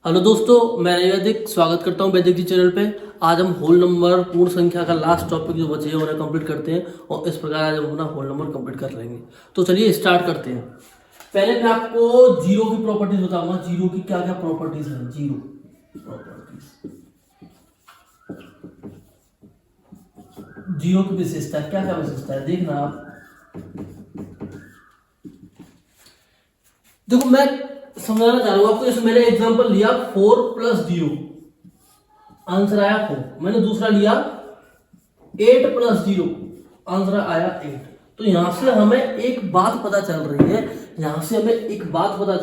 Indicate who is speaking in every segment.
Speaker 1: Hello दोस्तों, मैं वैदिक स्वागत करता हूं वैदिक जी चैनल पे। आज हम होल नंबर पूर्ण संख्या का लास्ट टॉपिक जो बचे हैं उन्हें कंप्लीट करते हैं और इस प्रकार आज हम अपना होल नंबर कंप्लीट कर लेंगे। तो चलिए स्टार्ट करते हैं। पहले मैं आपको जीरो की प्रॉपर्टीज बताऊंगा। जीरो की क्या क्या प्रॉपर्टीज हैं। जीरो प्रॉपर्टीज, जीरो की विशेषता क्या क्या विशेषता है देखना आप। देखो मैं समझाना चाह रहा हूं आपको। जैसे मैंने एग्जांपल लिया 4 + 0, आंसर आया 4। मैंने दूसरा लिया 8 + 0, आंसर आया 8। तो यहां से हमें एक बात पता चल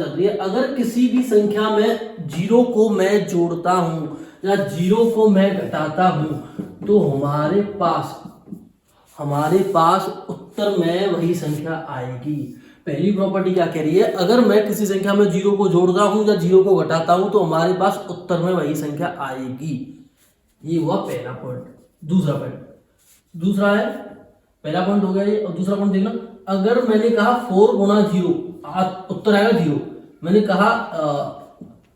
Speaker 1: रही है, अगर किसी भी संख्या में जीरो को मैं जोड़ता हूं या जीरो को मैं घटाता हूं तो हमारे पास उत्तर में वही संख्या आएगी। पहली प्रॉपर्टी क्या कह रही है, अगर मैं किसी संख्या में जीरो को जोड़ता हूं या जीरो को घटाता हूं तो हमारे पास उत्तर में वही संख्या आएगी। ये हुआ पहला पॉइंट। दूसरा है, पहला पॉइंट हो गया ये। और दूसरा पॉइंट देखना, अगर मैंने कहा 4 × 0, उत्तर आएगा 0। मैंने कहा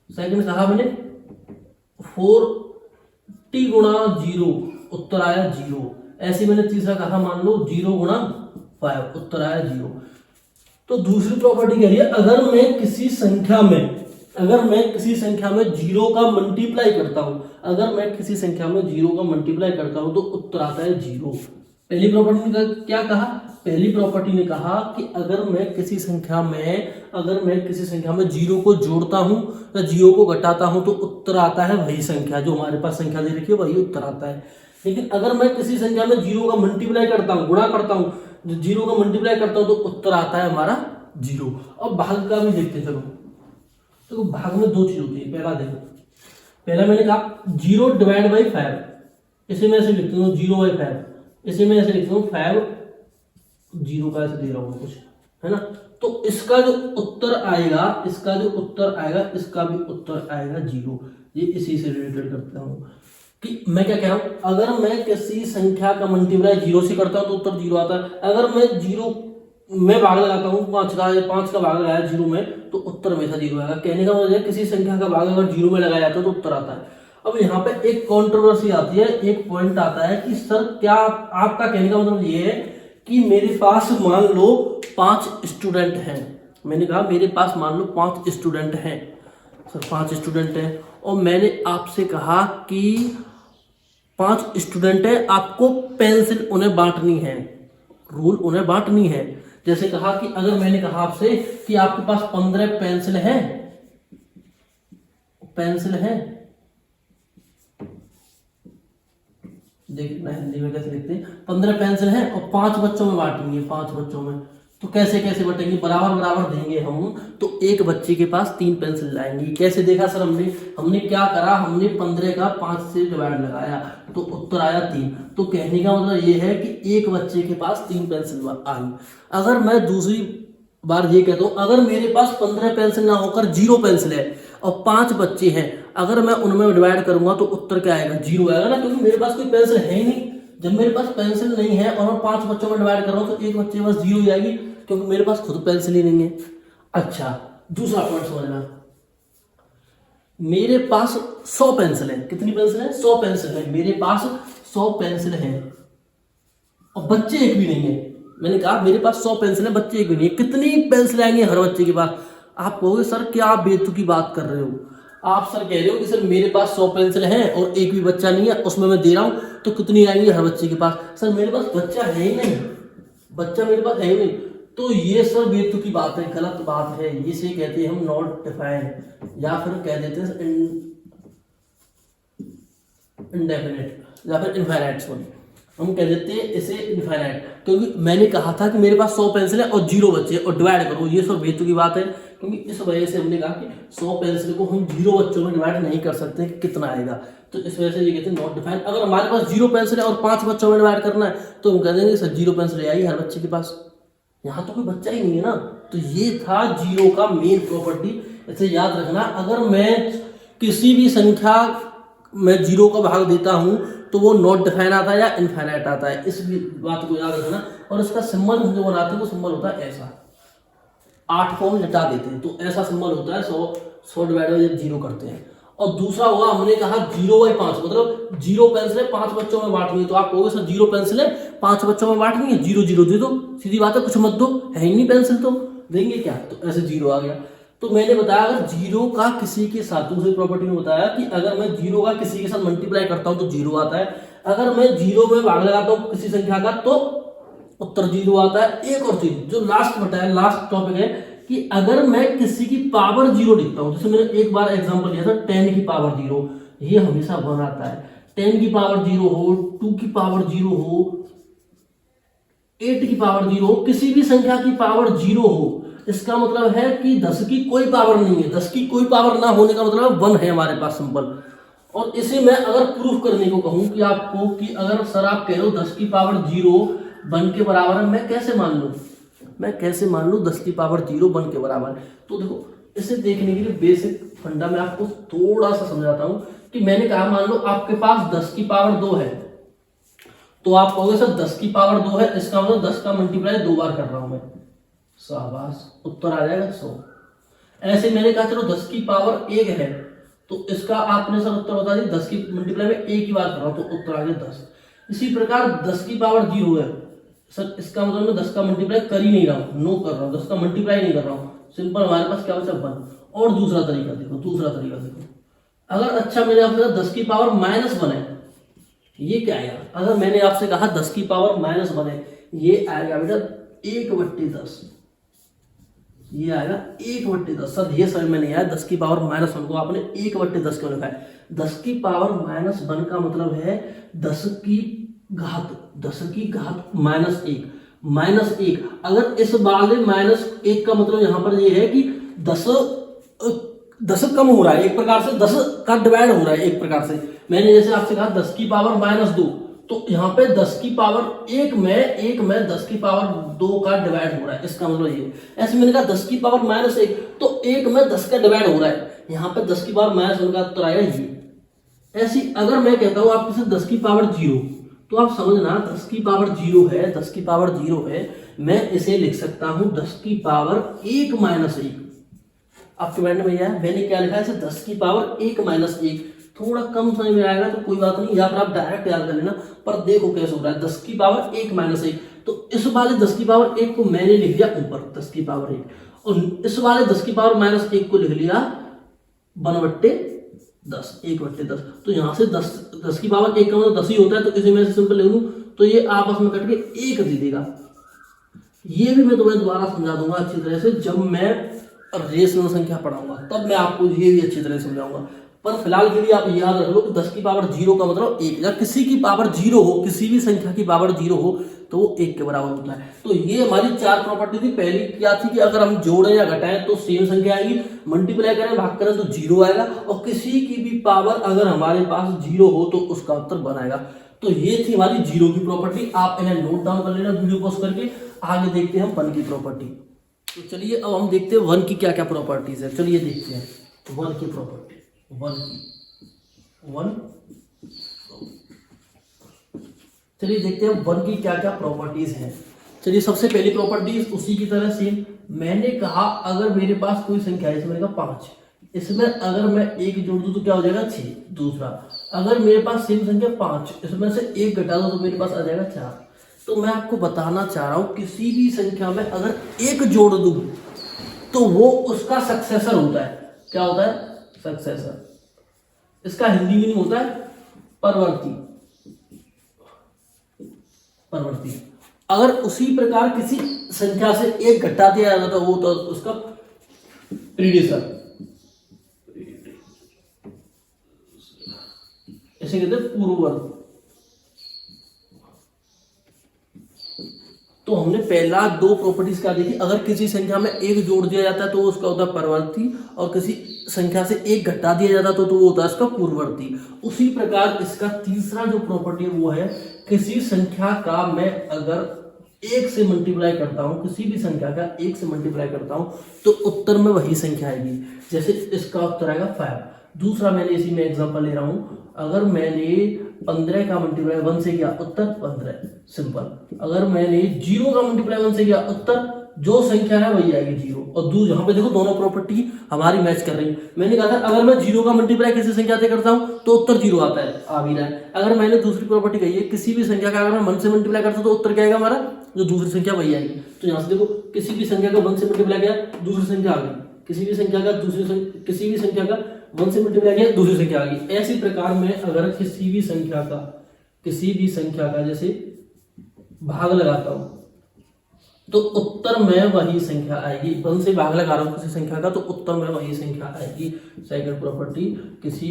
Speaker 1: सेकंड कहा मैंने 40 × 0, उत्तर आया 0। ऐसे मैंने तीसरा कहा मान लो 0 × 5, उत्तर आया 0। तो दूसरी प्रॉपर्टी कह रही है, अगर मैं किसी संख्या में जीरो का मल्टीप्लाई करता हूं तो उत्तर आता है 0। पहली प्रॉपर्टी ने क्या कहा, पहली प्रॉपर्टी ने कहा कि अगर मैं किसी संख्या में जीरो को जोड़ता हूं या जीरो को घटाता हूं तो उत्तर आता है वही संख्या, जो हमारे पास संख्या दे रखी है वही उत्तर आता है। लेकिन अगर मैं किसी संख्या में जीरो का मल्टीप्लाई करता हूं, गुणा करता हूं, जीरो का मल्टीप्लाई करता हूं तो उत्तर आता है हमारा 0। अब भाग का भी देखते चलो। तो भाग में दो चीज होती है। पहला मैंने कहा 0 / 5, इसे मैं ऐसे लिखता हूँ 0/5, इसे मैं ऐसे लिखता हूँ 5 0 का ऐसे दे रहा हूँ कुछ, है ना। तो इसका जो उत्तर आएगा इसका भी उत्तर आएगा 0। ये इसी से रिलेटेड करता हूँ कि मैं क्या कह रहा हूं, अगर मैं किसी संख्या का मल्टीप्लाई 0 से करता हूं तो उत्तर 0 आता है। अगर मैं 0 में भाग लगाता हूं 5 का भाग लगाया 0 में तो उत्तर हमेशा 0 आएगा। कहने का मतलब है किसी संख्या का भाग अगर 0 में लगाया जाता है तो उत्तर आता है। अब यहाँ पे एक कंट्रोवर्सी आती है, एक पॉइंट आता है कि सर क्या आपका कहने का मतलब ये है कि मेरे पास मान लो 5 स्टूडेंट हैं। मैंने कहा मेरे पास मान लो 5 स्टूडेंट हैं सर, 5 स्टूडेंट हैं और मैंने आपसे कहा कि 5 स्टूडेंट है, आपको पेंसिल उन्हें बांटनी है, रूल उन्हें बांटनी है। जैसे कहा कि अगर मैंने कहा आपसे कि आपके पास 15 पेंसिल है, देखना हिंदी में कैसे लिखते हैं, 15 पेंसिल है और 5 बच्चों में बांटनी है, 5 बच्चों में। तो कैसे बटेंगे, बराबर देंगे हम। तो एक बच्चे के पास 3 पेंसिल लाएंगे। कैसे देखा सर हमने क्या करा, हमने 15 का 5 से डिवाइड लगाया तो उत्तर आया 3। तो कहने का मतलब ये है कि एक बच्चे के पास 3 पेंसिल आई। अगर मैं दूसरी बार ये कहता हूं, अगर मेरे पास 15 पेंसिल ना होकर 0 पेंसिल है और 5 बच्चे हैं, अगर मैं उनमें डिवाइड करूंगा तो उत्तर क्या आएगा, 0 आएगा ना, क्योंकि मेरे पास कोई पेंसिल है ही नहीं। जब मेरे पास पेंसिल नहीं है और मैं 5 बच्चों में डिवाइड कर रहा हूं तो एक बच्चे के पास 0 ही आएगी, क्योंकि मेरे पास खुद पेंसिल ही नहीं है। अच्छा, दूसरा पॉइंट समझना, मेरे पास 100 पेंसिल है। कितनी पेंसिल है, 100 पेंसिल है। मेरे पास 100 पेंसिल है और बच्चे एक भी नहीं है। मैंने कहा मेरे पास 100 पेंसिल है, बच्चे एक भी नहीं है। कितनी पेंसिल आएंगे हर बच्चे के पास। आप कहोगे सर क्या आप बेतुकी बात कर रहे हो। आप सर कह रहे हो कि सर मेरे पास 100 पेंसिल है और एक भी बच्चा नहीं है, उसमें मैं दे रहा हूं तो कितनी आएंगी हर बच्चे के पास। सर मेरे पास बच्चा है ही नहीं, तो ये सर बेतुकी बात है, गलत बात है। इसे कहते हैं हम नॉट डिफाइंड, या फिर कह देते हैं इनडेफिनिट या फिर इनफाइनाइट। सॉरी, हम कह देते हैं इसे इनफाइनाइट, क्योंकि मैंने कहा था कि मेरे पास 100 पेंसिल है और 0 बच्चे और डिवाइड करो। ये सर बेतुकी बात है, क्योंकि इस वजह से हमने कहा कि 100 पेंसिल को हम 0 बच्चों में डिवाइड नहीं कर सकते कि कितना आएगा। तो इस वजह से ये कहते हैं नॉट डिफाइंड। अगर हमारे पास 0 पेंसिल है और 5 बच्चों में डिवाइड करना है तो हम कह देंगे सर 0 पेंसिल आई हर बच्चे के पास। यहाँ तो कोई बच्चा ही नहीं है ना। तो ये था 0 का मेन प्रॉपर्टी, इसे याद रखना। अगर मैं किसी भी संख्या में 0 का भाग देता हूं तो वो नॉट डिफाइन आता है या इनफाइनाइट आता है, इस बात को याद रखना। और इसका सिंबल हम जो बनाते हैं वो सिंबल होता है ऐसा, 8 को हम हटा देते हैं तो ऐसा सिंबल होता है 100 डिवाइड बाय 0 करते हैं। और दूसरा होगा हमने कहा 0/5, मतलब 0 पेंसिलें 5 बच्चों में बांटनी है। तो आप कहोगे सर 0 पेंसिलें 5 बच्चों में बांटनी है, 0 0 दे दो, सीधी बात है, कुछ मत दो, है ही नहीं पेंसिल तो देंगे क्या, तो ऐसे 0 आ गया। तो मैंने बताया अगर 0 का किसी के साथ, दूसरी प्रॉपर्टी में बताया कि अगर मैं 0 का किसी के साथ मल्टीप्लाई करता हूं तो 0 आता है, अगर मैं 0 में भाग लगाता हूं किसी संख्या का तो उत्तर 0 आता है। एक और चीज जो लास्ट बताया, लास्ट टॉपिक है कि अगर मैं किसी की पावर 0 लिखता हूं, जैसे मैंने एक बार एग्जांपल लिया था 10 की पावर 0, ये हमेशा 1 आता है। 10 की पावर 0 हो, 2 की पावर 0 हो, 8 की पावर 0 हो, किसी भी संख्या की पावर 0 हो, इसका मतलब है कि 10 की कोई पावर नहीं है। 10 की कोई पावर ना होने का मतलब 1 है हमारे पास, सिंपल। और इसे मैं अगर प्रूफ करने को कहूं कि आपको, कि अगर सर आप कह रहे हो 10 की पावर 0 1 के बराबर है, मैं कैसे मान लूं, मैं कैसे मान लूं 10 की पावर 0 1 के बराबर है। तो देखो इसे देखने के लिए बेसिक फंडा मैं आपको थोड़ा सा समझाता हूं कि मैंने कहा मान लो आपके पास 10 की पावर 2 है, तो आप कहोगे सर 10 की पावर 2 है, इसका मतलब 10 का मल्टीप्लाई 2 बार कर रहा हूं मैं, शाबाश, उत्तर आ जाएगा 100। ऐसे मैंने कहा चलो 10 की पावर 1 है, तो इसका आपने सर उत्तर बता दिया 10 की मल्टीप्लाई में एक ही बार कर रहा हूं, तो उत्तर आ गया 10। इसी प्रकार 10 की पावर 0 है, सर इसका मतलब मैं 10 का मल्टीप्लाई कर ही नहीं रहा हूं, नो कर रहा हूं, 10 का मल्टीप्लाई नहीं कर रहा हूं, सिंपल हमारे पास क्या बचा 1। और दूसरा तरीका देखो, दूसरा तरीका देखो, अगर अच्छा मैंने आपसे कहा 10 की पावर -1 है, ये क्या आएगा, अगर मैंने आपसे कहा 10 की पावर -1 है, ये आएगा बेटा 1/10, ये आएगा 1/10। सर ये समझ में नहीं आया 10 की पावर -1 को आपने 1/10 क्यों लिखा है। 10 की पावर -1 का मतलब है 10 की घात -1 अगर इस वाले -1 का मतलब यहां पर ये है कि 10 कम हो रहा है, एक प्रकार से 10 का डिवाइड हो रहा है एक प्रकार से। मैंने जैसे आपसे कहा 10 की पावर -2, तो यहाँ पे 10 की पावर 1 में 10 की पावर 2 का डिवाइड हो रहा है, इसका मतलब ये। ऐसे मैंने कहा 10 की पावर -1, तो 1 में 10 का डिवाइड हो रहा है, यहाँ पे 10 की पावर -1 का उत्तर आएगा ये। ऐसी अगर मैं कहता हूँ आपके साथ 10 की पावर 0, तो आप समझना 10 की पावर 0 है, 10 की पावर 0 है, मैं इसे लिख सकता हूं 10 की पावर 1 -1। आपके माइंड में आया मैंने क्या लिखा है, इसे 10 की पावर 1 -1। थोड़ा कम समझ में आएगा तो कोई बात नहीं, या फिर आप डायरेक्ट याद कर लेना, पर देखो कैसे हो रहा है 10 की पावर 1 -1। तो इस वाले 10 की पावर 1 को मैंने लिख दिया ऊपर 10 की पावर 1, और इस वाले 10 की पावर -1 को लिख लिया 1/10, 1/10। तो यहाँ से 10 की पावर 1 का मतलब 10 ही होता है, तो इसे मैं सिंपल लिख लूँ तो ये आपस में कट के 1 दे देगा। ये भी मैं तुम्हें दोबारा समझा दूंगा अच्छी तरह से, जब मैं रेशनल संख्या पढ़ाऊंगा तब मैं आपको ये भी अच्छी तरह से समझाऊंगा। पर फिलहाल के लिए आप याद रख लो कि 10 की पावर 0 का मतलब 1, या किसी की पावर 0 हो, किसी भी संख्या की पावर 0 हो तो वो 1 के बराबर होता है। तो ये हमारी 4 प्रॉपर्टी थी। पहली क्या थी कि अगर हम जोड़ें या घटाएं तो सेम संख्या आएगी, मल्टीप्लाई करें भाग करें तो 0 आएगा, और किसी की भी पावर अगर हमारे पास 0 हो तो उसका उत्तर 1 आएगा। तो ये थी हमारी 0 की प्रॉपर्टी, आप इन्हें नोट डाउन कर लेना वीडियो पॉज करके। आगे देखते हैं हम 1 की प्रॉपर्टी। तो चलिए अब हम देखते हैं 1 की क्या क्या प्रॉपर्टीज है। चलिए देखते हैं 1 की प्रॉपर्टी। 1 चलिए देखते हैं 1 की क्या क्या प्रॉपर्टीज हैं। चलिए सबसे पहली प्रॉपर्टीज उसी की तरह सेम, मैंने कहा अगर मेरे पास कोई संख्या है, इसमें मैंने कहा 5, इसमें अगर मैं 1 जोड़ दूं तो क्या हो जाएगा 6। दूसरा, अगर मेरे पास सेम संख्या 5, इसमें से 1 घटा दो तो मेरे पास आ जाएगा 4। तो मैं आपको बताना चाह रहा हूं किसी भी संख्या में अगर 1 जोड़ दूं तो वो उसका सक्सेसर होता है। क्या होता है? सक्सेसर। इसका हिंदी मीनिंग होता है परवर्ती। परवर्ती। अगर उसी प्रकार किसी संख्या से 1 घटा दिया जाता तो वो तो उसका प्रीडिसर, इसे कहते हैं पूर्ववर्ती। तो हमने पहला 2 प्रॉपर्टीज क्या देखी, अगर किसी संख्या में 1 जोड़ दिया जाता है तो उसका होता है परवर्ती, और किसी संख्या से 1 घटा दिया जाता तो वो होता है इसका पूर्ववर्ती। उसी प्रकार इसका तीसरा जो प्रॉपर्टी है वो है किसी संख्या का मैं अगर 1 से मल्टीप्लाई करता हूं, किसी भी संख्या का 1 से मल्टीप्लाई करता हूं तो उत्तर में वही संख्या आएगी। जैसे इसका उत्तर आएगा 5। दूसरा मैंने इसी में एग्जांपल ले रहा हूं, अगर मैंने 15 का मल्टीप्लाई 1 से किया उत्तर 15, सिंपल। अगर मैंने 0 का मल्टीप्लाई 1 से किया उत्तर जो संख्या है वही आएगी जीरो। और यहाँ पे देखो दोनों प्रॉपर्टी हमारी मैच कर रही है। मैंने कहा था अगर मैं जीरो का मल्टीप्लाई किसी संख्या से करता हूँ तो उत्तर जीरो आता है, आ भी रहा है। अगर मैंने दूसरी प्रॉपर्टी कही है किसी भी संख्या का अगर मैं 1 से मल्टीप्लाई करता हूँ तो उत्तर क्या आएगा हमारा, जो दूसरी संख्या वही आएगी। तो यहाँ से देखो किसी भी संख्या का 1 से मल्टीप्लाई किया दूसरी संख्या आ गई, किसी भी संख्या का 1 से मल्टीप्लाई किया दूसरी संख्या आ गई। ऐसी प्रकार में अगर किसी भी संख्या का जैसे भाग लगाता हूं तो उत्तर में वही संख्या आएगी। 1 से भाग लगा रहा हूं किसी संख्या का तो उत्तर में वही संख्या आएगी। सेकंड प्रॉपर्टी, किसी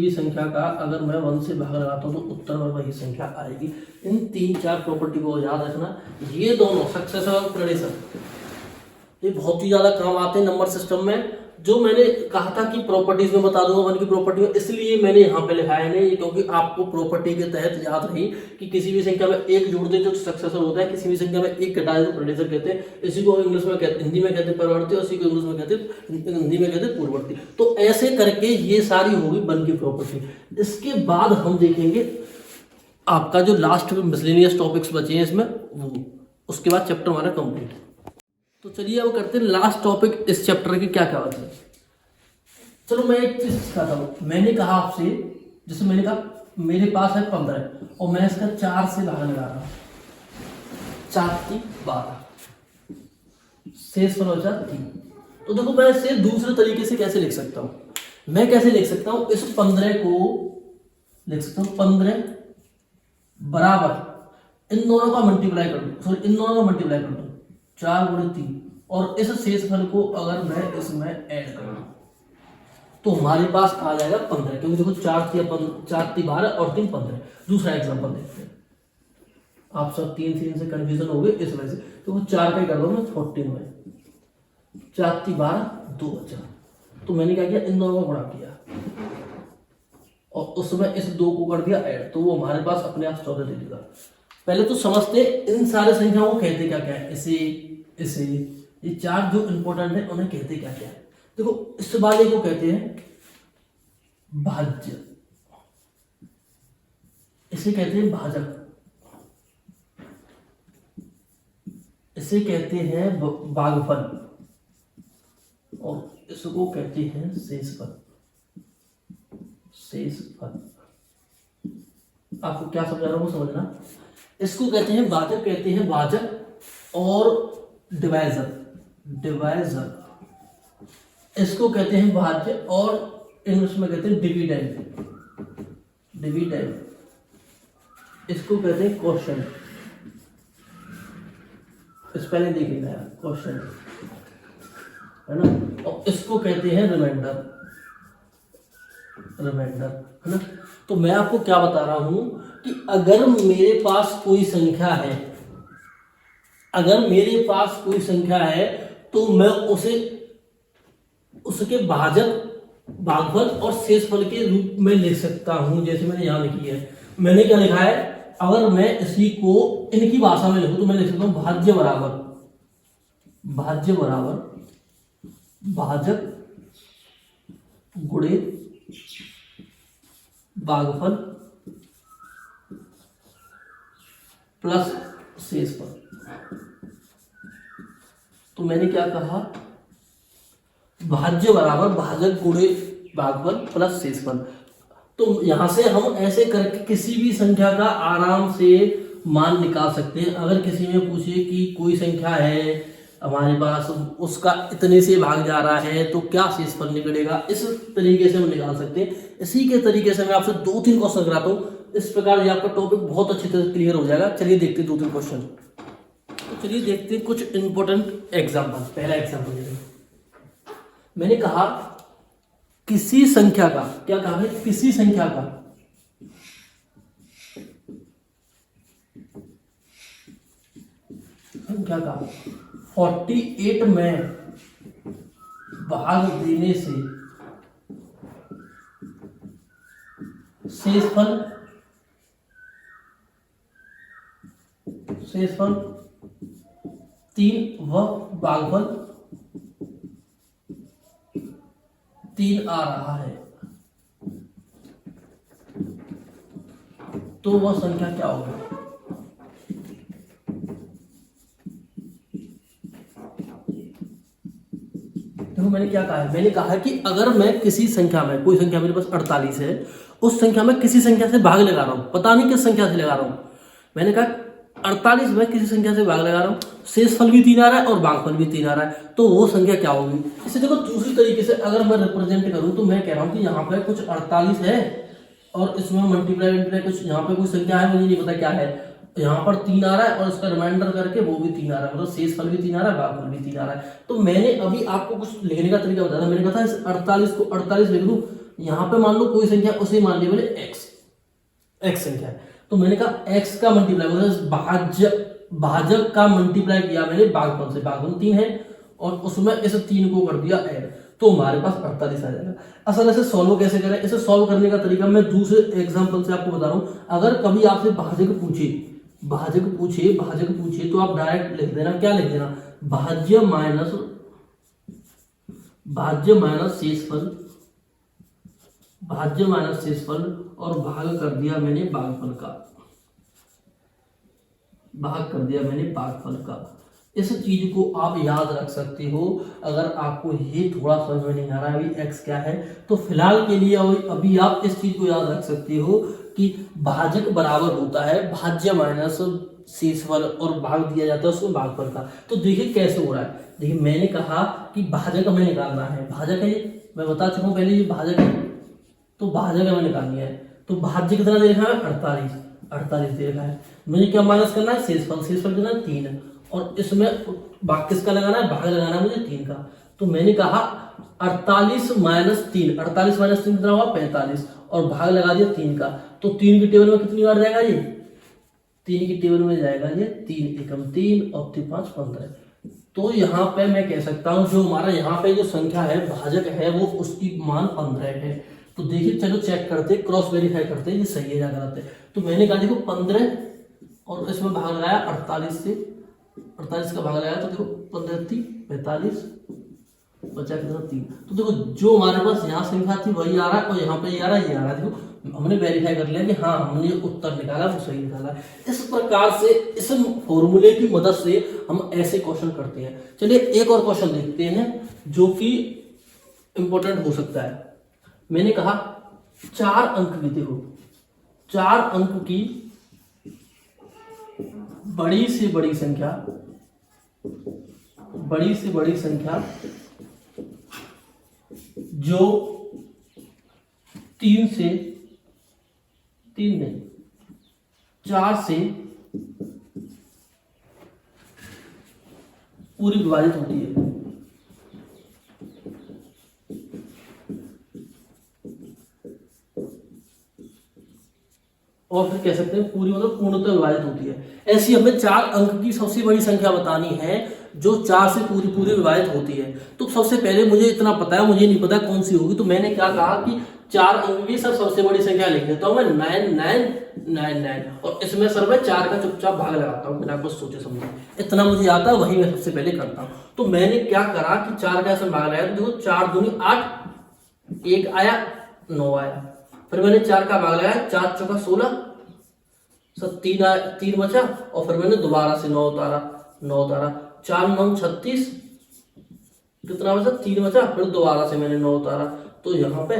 Speaker 1: भी संख्या का अगर मैं 1 से भाग लगाता हूं तो उत्तर में वही संख्या आएगी। इन 3-4 प्रॉपर्टी को याद रखना। ये दोनों सक्सेसर और प्रेडिक्शन ये बहुत ही ज्यादा काम आते हैं नंबर सिस्टम में। जो मैंने कहा था कि प्रॉपर्टीज में बता दूंगा 1 की प्रॉपर्टी में, इसलिए मैंने यहाँ पे लिखा है नहीं, क्योंकि आपको प्रॉपर्टी के तहत याद रही कि किसी भी संख्या में 1 जोड़ दे तो सक्सेसर होता है, किसी भी संख्या में 1 घटा दे तो प्रेडिक्शन कहते हैं। इसी को इंग्लिश में कहते, हिंदी में कहते हैं परवर्ती, और इसी को इंग्लिश में कहते हैं, हिंदी में कहते हैं पूर्ववर्ती। तो ऐसे करके ये सारी होगी 1 की प्रॉपर्टी। इसके बाद हम देखेंगे आपका जो लास्ट मिसलेनियस टॉपिक्स बचे हैं इसमें वो, उसके बाद चैप्टर हमारा कंप्लीट। तो चलिए अब करते हैं लास्ट टॉपिक इस चैप्टर के क्या क्या होते हैं। चलो मैं एक चीज सिखाता हूं। मैंने कहा आपसे, जैसे मैंने कहा मेरे पास है 15 और मैं इसका 4 से भाग लगा रहा हूं, 4 की 12, शेष पर बचा 3। तो देखो मैं इसे दूसरे तरीके से कैसे लिख सकता हूं। मैं कैसे लिख सकता हूं, इस 15 को लिख सकता हूं 15 बराबर इन दोनों का मल्टीप्लाई कर दूं, सॉरी इन दोनों का मल्टीप्लाई कर दूं 4 गुणे 3, और इस शेषफल को अगर मैं इसमें ऐड कर दूं तो हमारे पास आ जाएगा 15, क्योंकि देखो 4 3 12 और 3 15। दूसरा एग्जांपल देखते हैं। आप सब 3 से कंफ्यूजन हो गए इस वजह से, तो वो 4 का ही कर दो मैं 14 में, 4 3 12 2 बचा। तो मैंने क्या किया, इन दोनों को गुणा किया और उसमें इस 2 को कर दिया ऐड, तो वो हमारे पास अपने आप 14 दे देगा। पहले तो समझते इन सारे संख्याओं को कहते क्या क्या है। इसे ये 4 जो इंपॉर्टेंट है उन्हें कहते क्या क्या है। देखो इस वाले को कहते हैं भाज्य, इसे कहते हैं भाजक, इसे कहते हैं भागफल, और इसको कहते हैं शेषफल। आपको क्या समझा रहा हूं समझना। इसको कहते हैं भाजक, कहते हैं भाजक और डिवाइजर, इसको कहते हैं भाज्य और इंग्लिश में कहते हैं डिविडेंड, इसको कहते हैं क्वोशिएंट। इस पहले देखेगा क्वोशिएंट है ना, और इसको कहते हैं रिमाइंडर है ना। तो मैं आपको क्या बता रहा हूं कि अगर मेरे पास कोई संख्या है, तो मैं उसके भाजक, भागफल और शेषफल के रूप में लिख सकता हूं। जैसे मैंने यहां लिखी है, मैंने क्या लिखा है, अगर मैं इसी को इनकी भाषा में लिखूं तो मैं लिख सकता हूं भाज्य बराबर भाजक गुणे भागफल प्लस शेषफल। तो मैंने क्या कहा, भाज्य बराबर भाजक गुणे भागफल प्लस शेषफल। तो यहां से हम ऐसे करके किसी भी संख्या का आराम से मान निकाल सकते हैं। अगर किसी में पूछे कि कोई संख्या है हमारे पास, उसका इतने से भाग जा रहा है तो क्या शेषफल निकलेगा, इस तरीके से हम निकाल सकते हैं। इसी के तरीके से मैं आपसे 2-3 क्वेश्चन कराता हूं। इस प्रकार ये आपका टॉपिक बहुत अच्छी तरह क्लियर हो जाएगा। चलिए देखते हैं 2-3 क्वेश्चन। तो चलिए देखते हैं कुछ इंपॉर्टेंट एग्जाम्पल। पहला एग्जाम्पल मैंने कहा किसी संख्या का, क्या कहा है, किसी संख्या का संख्या का 48 में भाग देने से शेषफल 3 व भागफल 3 आ रहा है, तो वह संख्या क्या होगी। देखो मैंने क्या कहा है, मैंने कहा है कि अगर मैं किसी संख्या में, कोई संख्या मेरे पास 48 है, उस संख्या में किसी संख्या से भाग लगा रहा हूँ, पता नहीं किस संख्या से लगा रहा हूँ, मैंने कहा 48 में किसी संख्या से भाग लगा रहा हूँ, शेषफल भी 3 आ रहा है और भागफल भी 3 आ रहा है, तो वो संख्या क्या होगी। इसे देखो दूसरी तरीके से अगर मैं रिप्रेजेंट करूँ तो मैं कह रहा हूँ कि यहाँ पे कुछ 48 है और इसमें मल्टीप्लाई कुछ यहाँ पे कोई संख्या है, मुझे नहीं पता क्या है, यहाँ पर 3 आ रहा है और इसका रिमाइंडर करके वो भी 3 आ रहा है, मतलब शेषफल भी 3 आ रहा है, भागफल भी 3 आ रहा है। तो मैंने अभी आपको कुछ लिखने का तरीका बताया था, मैंने कहा था इस 48 को 48 लिख दूं, यहाँ पे मान लो कोई संख्या, उसे मान लिया मैंने x संख्या है, तो मैंने कहा x का मल्टीप्लाई मतलब भाजक का मल्टीप्लाई किया मैंने भागफल से, भागफल 3 है और उसमें इस 3 को कर दिया ऐड, तो हमारे पास 48 आ जाएगा। असल ऐसे सॉल्व कैसे करें, इसे सॉल्व करने का तरीका मैं दूसरे एग्जांपल से आपको बता रहा हूँ। अगर कभी आपसे भाजक पूछे तो आप डायरेक्ट लिख देना, क्या लिख देना, भाज्य माइनस शेषफल और भाग कर दिया मैंने भागफल का। इस चीज को आप याद रख सकते हो। अगर आपको ये थोड़ा समझ में नहीं आ रहा है अभी x क्या है, तो फिलहाल के लिए अभी आप इस चीज को याद रख सकते हो कि भाजक बराबर होता है भाज्य माइनस शेषफल और भाग दिया जाता है उसमें भागफल का। तो देखिए कैसे हो रहा है, देखिए मैंने कहा कि भाजक हमें निकालना है, भाजक है ये, मैं बता चुका हूँ पहले ये भाजक है, तो भाजक हमें निकालनी है। तो भाज्य कितना दे रखा है, 48 दे रखा है, मुझे क्या माइनस करना है, शेषफल कितना 3 और इसमें भाग किसका लगाना है, भाग लगाना है मुझे 3 का। तो मैंने कहा 48 माइनस 3 कितना हुआ 45 और भाग लगा दिया 3 का, तो 3 की टेबल में कितनी बार जाएगा ये, 3 की टेबल में जाएगा ये 3 एकम 3 और 3 5 15। तो यहाँ पे मैं कह सकता हूँ जो हमारा यहाँ पे जो संख्या है भाजक है वो उसकी मान 15 है। तो देखिए चलो चेक करते, क्रॉस वेरीफाई करते ये सही है या गलत है। तो मैंने कहा देखो 15 और इसमें भाग लगाया 48 से, 48 का भाग लगाया तो देखो 15 3 45 बचा कितना 3। तो देखो जो हमारे पास यहाँ संख्या थी वही आ रहा है और यहाँ पे ये आ रहा है, ये आ रहा है। देखो हमने वेरीफाई कर लिया कि हाँ हमने उत्तर निकाला वो सही निकाला। इस प्रकार से इस फॉर्मूले की मदद से हम ऐसे क्वेश्चन करते हैं। चलिए एक और क्वेश्चन देखते हैं जो कि इंपॉर्टेंट हो सकता है। मैंने कहा 4 अंक की, देखो 4 अंक की बड़ी से बड़ी संख्या जो 4 से पूरी विभाजित होती है। और फिर कह सकते हैं पूरी मतलब पूर्णतः विभाजित होती है। ऐसी हमें 4 अंक की सबसे बड़ी संख्या बतानी है जो 4 से पूरी विभाजित होती है। तो सबसे पहले मुझे इतना पता है, मुझे नहीं पता कौन सी होगी, तो मैंने क्या कहा कि 4 अंक की सबसे बड़ी संख्या लिख देता हूं मैं 9999 और इसमें सर मैं 4 का चुपचाप भाग लगाता हूं बिना कुछ सोचे समझे। इतना मुझे आता है, वही मैं सबसे पहले करता हूं। तो मैंने क्या करा कि 4 का ऐसे भाग लगाया, तो देखो 4 दूनी 8, 1 आया 9 आया। फिर मैंने 4 का भाग लगाया, 4 चौका 16, 3 बचा और फिर मैंने दोबारा से 9 उतारा, 4 9 36, कितना बचा 3 बचा, फिर दोबारा से मैंने 9 उतारा, तो यहाँ पे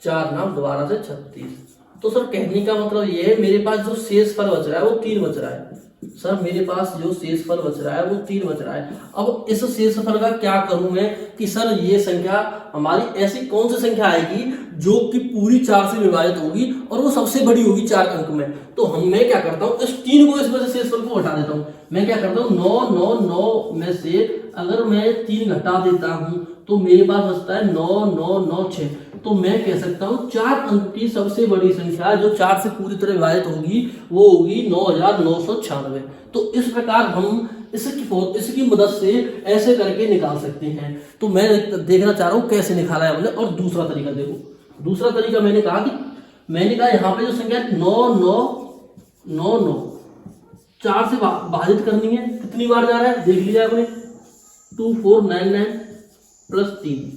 Speaker 1: 4 9 दोबारा से 36। तो सर कहने का मतलब ये है मेरे पास जो शेषफल बच रहा है वो 3 बच रहा है। सर मेरे पास जो शेषफल बच रहा है वो 3 बच रहा है। अब इस शेषफल का क्या करूं मैं कि सर ये संख्या हमारी ऐसी कौन सी संख्या आएगी जो कि पूरी 4 से विभाजित होगी और वो सबसे बड़ी होगी 4 अंक में। तो मैं क्या करता हूँ, इस 3 को इसमें से शेषफल को हटा देता हूँ। मैं क्या करता हूँ 9 9 9 में से अगर मैं 3 घटा देता हूँ तो मेरे पास बचता है 9 9 9 6। तो मैं कह सकता हूँ 4 अंक की सबसे बड़ी संख्या जो 4 से पूरी तरह विभाजित होगी वो होगी 9996। तो इस प्रकार हम इसकी मदद से ऐसे करके निकाल सकते हैं। तो मैं देखना चाह रहा हूँ कैसे निकाला है हमने। और दूसरा तरीका देखो, दूसरा तरीका मैंने कहा यहाँ पे जो संख्या 9999 4 से विभाजित करनी है, कितनी बार जा रहा है देख लीजिए आपने, 2499 प्लस 3।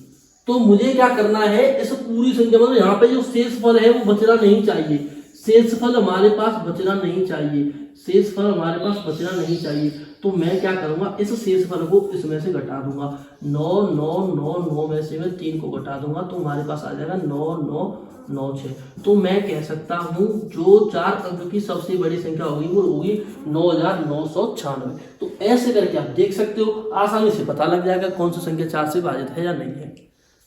Speaker 1: तो मुझे क्या करना है, इस पूरी संख्या मतलब यहाँ पे जो शेषफल है वो बचना नहीं चाहिए, शेषफल हमारे पास बचना नहीं चाहिए। तो मैं क्या करूंगा, इस शेषफल को इसमें से घटा दूंगा। 9 9 9 9 में से मैं 3 को घटा दूंगा तो हमारे पास आ जाएगा 9 9 9 6। तो मैं कह सकता हूं जो 4 अंक की सबसे बड़ी संख्या होगी वो होगी 9996। तो ऐसे करके आप देख सकते हो, आसानी से पता लग जाएगा कौन सी संख्या 4 से विभाजित है या नहीं है।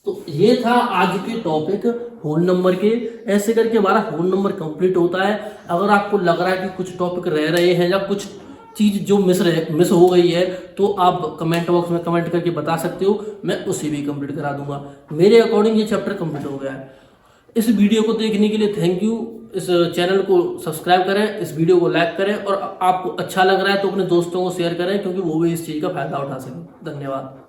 Speaker 1: तो ये था आज के टॉपिक होल नंबर के। ऐसे करके हमारा होल नंबर कंप्लीट होता है। अगर आपको लग रहा है कि कुछ टॉपिक रह रहे हैं या कुछ चीज़ जो मिस हो गई है तो आप कमेंट बॉक्स में कमेंट करके बता सकते हो, मैं उसे भी कंप्लीट करा दूंगा। मेरे अकॉर्डिंग ये चैप्टर कंप्लीट हो गया है। इस वीडियो को देखने के लिए थैंक यू। इस चैनल को सब्सक्राइब करें, इस वीडियो को लाइक करें और आपको अच्छा लग रहा है तो अपने दोस्तों को शेयर करें क्योंकि वो भी इस चीज़ का फायदा उठा सकें। धन्यवाद।